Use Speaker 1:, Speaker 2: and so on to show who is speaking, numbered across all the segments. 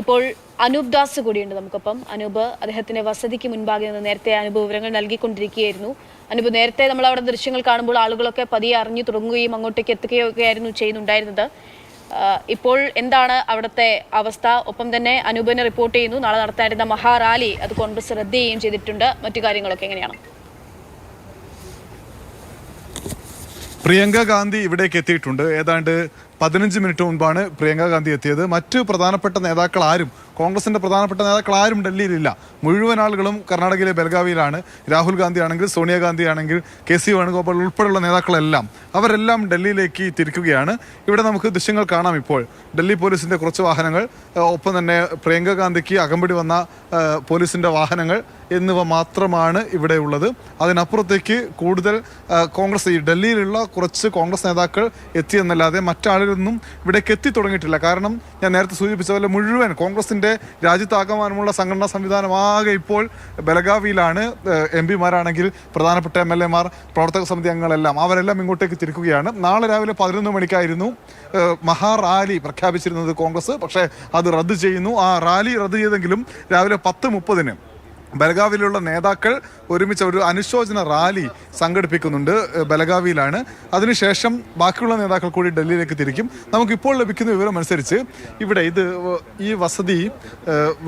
Speaker 1: ഇപ്പോൾ അനൂപ് ദാസ് കൂടിയുണ്ട് നമുക്കൊപ്പം. അനൂപ് അദ്ദേഹത്തിന്റെ വസതിക്ക് മുൻപാകെ നിന്ന് നേരത്തെ അനൂപ് വിവരങ്ങൾ നൽകിക്കൊണ്ടിരിക്കുകയായിരുന്നു. അനൂപ്, നേരത്തെ നമ്മൾ അവിടെ ദൃശ്യങ്ങൾ കാണുമ്പോൾ ആളുകളൊക്കെ പതിയെ അറിഞ്ഞു തുടങ്ങുകയും അങ്ങോട്ടേക്ക് എത്തുകയൊക്കെയായിരുന്നു ചെയ്യുന്നുണ്ടായിരുന്നത്. ഇപ്പോൾ എന്താണ് അവിടുത്തെ അവസ്ഥ? ഒപ്പം തന്നെ അനൂപിനെ റിപ്പോർട്ട് ചെയ്യുന്നു നാളെ നടത്താനിരുന്ന മഹാറാലി അത് കോൺഗ്രസ് റദ്ദ് ചെയ്യുകയും ചെയ്തിട്ടുണ്ട്. മറ്റു കാര്യങ്ങളൊക്കെ എങ്ങനെയാണ്?
Speaker 2: പ്രിയങ്ക ഗാന്ധി ഇവിടേക്ക് എത്തിയിട്ടുണ്ട്. ഏതാണ്ട് 15 മിനിറ്റ് മുൻപാണ് പ്രിയങ്ക ഗാന്ധി എത്തിയത്. മറ്റ് പ്രധാനപ്പെട്ട നേതാക്കൾ ആരും, കോൺഗ്രസിന്റെ പ്രധാനപ്പെട്ട നേതാക്കൾ ആരും ഡൽഹിയിലില്ല. മുഴുവൻ ആളുകളും കർണാടകയിലെ ബെൽഗാവിയിലാണ്. രാഹുൽ ഗാന്ധി ആണെങ്കിൽ, സോണിയാഗാന്ധി ആണെങ്കിൽ, KC വേണുഗോപാൽ ഉൾപ്പെടെയുള്ള നേതാക്കളെല്ലാം അവരെല്ലാം ഡൽഹിയിലേക്ക് തിരിക്കുകയാണ്. ഇവിടെ നമുക്ക് ദൃശ്യങ്ങൾ കാണാം. ഇപ്പോൾ ഡൽഹി പോലീസിന്റെ കുറച്ച് വാഹനങ്ങൾ, ഒപ്പം തന്നെ പ്രിയങ്ക ഗാന്ധിക്ക് അകമ്പടി വന്ന പോലീസിന്റെ വാഹനങ്ങൾ എന്നിവ മാത്രമാണ് ഇവിടെ ഉള്ളത്. അതിനപ്പുറത്തേക്ക് കൂടുതൽ കോൺഗ്രസ്, ഈ ഡൽഹിയിലുള്ള കുറച്ച് കോൺഗ്രസ് നേതാക്കൾ എത്തിയെന്നല്ലാതെ മറ്റാളുകളൊന്നും ഇവിടേക്ക് എത്തി തുടങ്ങിയിട്ടില്ല. കാരണം ഞാൻ നേരത്തെ സൂചിപ്പിച്ച പോലെ മുഴുവൻ കോൺഗ്രസിന്റെ രാജ്യത്താകമാനമുള്ള സംഘടനാ സംവിധാനമാകെ ഇപ്പോൾ ബെലഗാവിയിലാണ്. MP മാരാണെങ്കിൽ, പ്രധാനപ്പെട്ട MLA മാർ, പ്രവർത്തക സമിതി അംഗങ്ങളെല്ലാം അവരെല്ലാം ഇങ്ങോട്ടേക്ക് തിരിക്കുകയാണ്. നാളെ രാവിലെ 11 മണിക്കായിരുന്നു മഹാറാലി പ്രഖ്യാപിച്ചിരുന്നത് കോൺഗ്രസ്. പക്ഷേ അത് റദ്ദ് ചെയ്യുന്നു. ആ റാലി റദ്ദ് ചെയ്തെങ്കിലും രാവിലെ 10:30 ബലഗാവിയിലുള്ള നേതാക്കൾ ഒരുമിച്ച് ഒരു അനുശോചന റാലി സംഘടിപ്പിക്കുന്നുണ്ട്. ബലഗാവിയിലാണ്. അതിനുശേഷം ബാക്കിയുള്ള നേതാക്കൾ കൂടി ഡൽഹിയിലേക്ക് തിരിക്കും. നമുക്കിപ്പോൾ ലഭിക്കുന്ന വിവരം അനുസരിച്ച് ഇവിടെ ഈ വസതി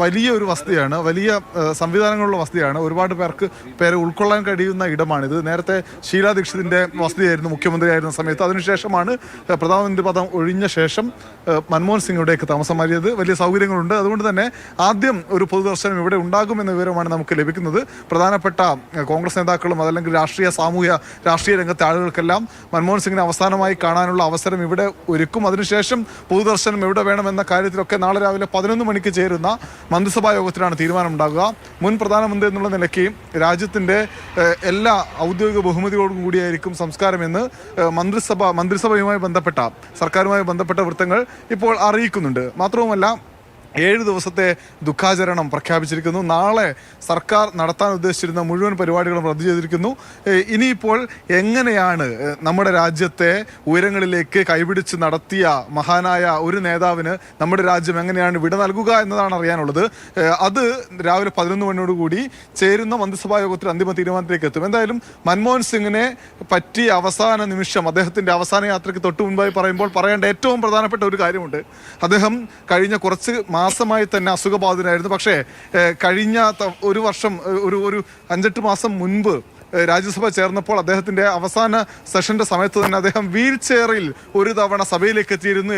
Speaker 2: വലിയൊരു വസതിയാണ്, വലിയ സംവിധാനങ്ങളുള്ള വസതിയാണ്. ഒരുപാട് പേരെ ഉൾക്കൊള്ളാൻ കഴിയുന്ന ഇടമാണിത്. നേരത്തെ ഷീലാ ദീക്ഷിതിന്റെ വസതിയായിരുന്നു മുഖ്യമന്ത്രിയായിരുന്ന സമയത്ത്. അതിനുശേഷമാണ് പ്രധാനമന്ത്രി പദം ഒഴിഞ്ഞ ശേഷം മൻമോഹൻ സിംഗ് ഇവിടേക്ക് താമസം മാറിയത്. വലിയ സൗകര്യങ്ങളുണ്ട്. അതുകൊണ്ട് തന്നെ ആദ്യം ഒരു പൊതുദർശനം ഇവിടെ ഉണ്ടാകുമെന്ന വിവരമാണ് നമുക്ക് ലഭിക്കുന്നത്. പ്രധാനപ്പെട്ട കോൺഗ്രസ് നേതാക്കളും അതല്ലെങ്കിൽ രാഷ്ട്രീയ രംഗത്തെ ആളുകൾക്കെല്ലാം മൻമോഹൻ സിംഗിനെ അവസാനമായി കാണാനുള്ള അവസരം ഇവിടെ ഒരുക്കും. അതിനുശേഷം പൊതുദർശനം എവിടെ വേണമെന്ന കാര്യത്തിലൊക്കെ നാളെ രാവിലെ 11 മണിക്ക് ചേരുന്ന മന്ത്രിസഭാ യോഗത്തിലാണ് തീരുമാനമുണ്ടാകുക. മുൻ പ്രധാനമന്ത്രി എന്നുള്ള നിലയ്ക്ക് രാജ്യത്തിന്റെ എല്ലാ ഔദ്യോഗിക ബഹുമതിയോടും കൂടിയായിരിക്കും സംസ്കാരമെന്ന് മന്ത്രിസഭയുമായി ബന്ധപ്പെട്ട, സർക്കാരുമായി ബന്ധപ്പെട്ട വൃത്തങ്ങൾ ഇപ്പോൾ അറിയിക്കുന്നുണ്ട്. മാത്രവുമല്ല, 7 ദിവസത്തെ ദുഃഖാചരണം പ്രഖ്യാപിച്ചിരിക്കുന്നു. നാളെ സർക്കാർ നടത്താൻ ഉദ്ദേശിച്ചിരുന്ന മുഴുവൻ പരിപാടികളും റദ്ദു ചെയ്തിരിക്കുന്നു. ഇനിയിപ്പോൾ എങ്ങനെയാണ് നമ്മുടെ രാജ്യത്തെ ഉയരങ്ങളിലേക്ക് കൈപിടിച്ച് നടത്തിയ മഹാനായ ഒരു നേതാവിന് നമ്മുടെ രാജ്യം എങ്ങനെയാണ് വിട നൽകുക എന്നതാണ് അറിയാനുള്ളത്. അത് രാവിലെ 11 മണിയോടുകൂടി ചേരുന്ന മന്ത്രിസഭാ യോഗത്തിൽ അന്തിമ തീരുമാനത്തിലേക്ക് എത്തും. എന്തായാലും മൻമോഹൻ സിംഗിനെ പറ്റിയ അവസാന നിമിഷം, അദ്ദേഹത്തിന്റെ അവസാന യാത്രയ്ക്ക് തൊട്ടു മുൻപായി പറയുമ്പോൾ പറയേണ്ട ഏറ്റവും പ്രധാനപ്പെട്ട ഒരു കാര്യമുണ്ട്. അദ്ദേഹം കഴിഞ്ഞ കുറച്ച് മാസമായി തന്നെ അസുഖബാധിതനായിരുന്നു. പക്ഷേ കഴിഞ്ഞ ഒരു വർഷം, ഒരു 5-8 മാസം മുൻപ് രാജ്യസഭ ചേർന്നപ്പോൾ അദ്ദേഹത്തിന്റെ അവസാന സെഷന്റെ സമയത്ത് തന്നെ അദ്ദേഹം വീൽ ചെയറിൽ ഒരു തവണ സഭയിലേക്ക്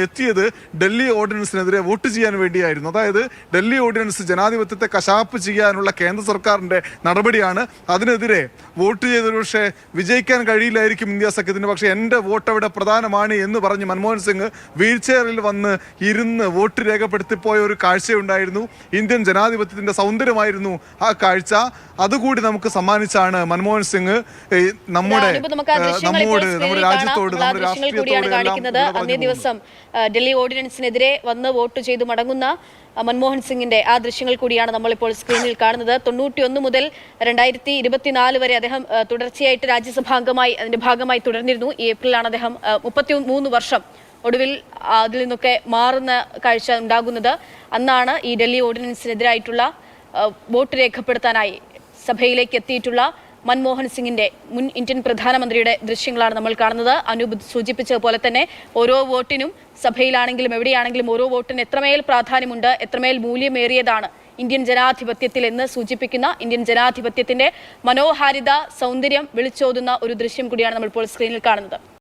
Speaker 2: എത്തിയത് ഡൽഹി ഓർഡിനൻസിനെതിരെ വോട്ട് ചെയ്യാൻ വേണ്ടിയായിരുന്നു. അതായത് ഡൽഹി ഓർഡിനൻസ് ജനാധിപത്യത്തെ കശാപ്പ് ചെയ്യാനുള്ള കേന്ദ്ര സർക്കാരിന്റെ നടപടിയാണ്. അതിനെതിരെ വോട്ട് ചെയ്ത പക്ഷേ വിജയിക്കാൻ കഴിയില്ലായിരിക്കും ഇന്ത്യ സഖ്യത്തിന്, പക്ഷേ എൻ്റെ വോട്ട് അവിടെ പ്രധാനമാണ് എന്ന് പറഞ്ഞ് മൻമോഹൻ സിംഗ് വീൽ ചെയറിൽ വന്ന് ഇരുന്ന് വോട്ട് രേഖപ്പെടുത്തിപ്പോയ ഒരു കാഴ്ചയുണ്ടായിരുന്നു. ഇന്ത്യൻ ജനാധിപത്യത്തിന്റെ സൗന്ദര്യമായിരുന്നു ആ കാഴ്ച. അതുകൂടി നമുക്ക് സമ്മാനിച്ചാണ് മൻമോഹൻ സിംഗ് നമ്മുടെ രാജ്യത്തോട്, നമ്മുടെ രാഷ്ട്രീയത്തോട്.
Speaker 1: അന്നേ ദിവസം ഡൽഹി ഓർഡിനൻസിനെതിരെ വന്ന് വോട്ട് ചെയ്ത് മടങ്ങുന്ന മൻമോഹൻ സിംഗിന്റെ ആ ദൃശ്യങ്ങൾ കൂടിയാണ് നമ്മളിപ്പോൾ സ്ക്രീനിൽ കാണുന്നത്. 91 മുതൽ 2024 വരെ അദ്ദേഹം തുടർച്ചയായിട്ട് രാജ്യസഭാംഗമായി അതിന്റെ ഭാഗമായി തുടർന്നിരുന്നു. ഈ ഏപ്രിലാണ് അദ്ദേഹം 33 വർഷം ഒടുവിൽ അതിൽ നിന്നൊക്കെ മാറുന്ന കാഴ്ച ഉണ്ടാകുന്നത്. അന്നാണ് ഈ ഡൽഹി ഓർഡിനൻസിനെതിരായിട്ടുള്ള വോട്ട് രേഖപ്പെടുത്താനായി സഭയിലേക്ക് എത്തിയിട്ടുള്ള മൻമോഹൻ സിംഗിന്റെ, മുൻ ഇന്ത്യൻ പ്രധാനമന്ത്രിയുടെ ദൃശ്യങ്ങളാണ് നമ്മൾ കാണുന്നത്. അനൂപ് സൂചിപ്പിച്ചതുപോലെ തന്നെ ഓരോ വോട്ടിനും, സഭയിലാണെങ്കിലും എവിടെയാണെങ്കിലും ഓരോ വോട്ടിന് എത്രമേൽ പ്രാധാന്യമുണ്ട്, എത്രമേൽ മൂല്യമേറിയതാണ് ഇന്ത്യൻ ജനാധിപത്യത്തിൽ എന്ന് സൂചിപ്പിക്കുന്ന, ഇന്ത്യൻ ജനാധിപത്യത്തിന്റെ മനോഹാരിത, സൗന്ദര്യം വിളിച്ചോതുന്ന ഒരു ദൃശ്യം കൂടിയാണ് നമ്മളിപ്പോൾ സ്ക്രീനിൽ കാണുന്നത്.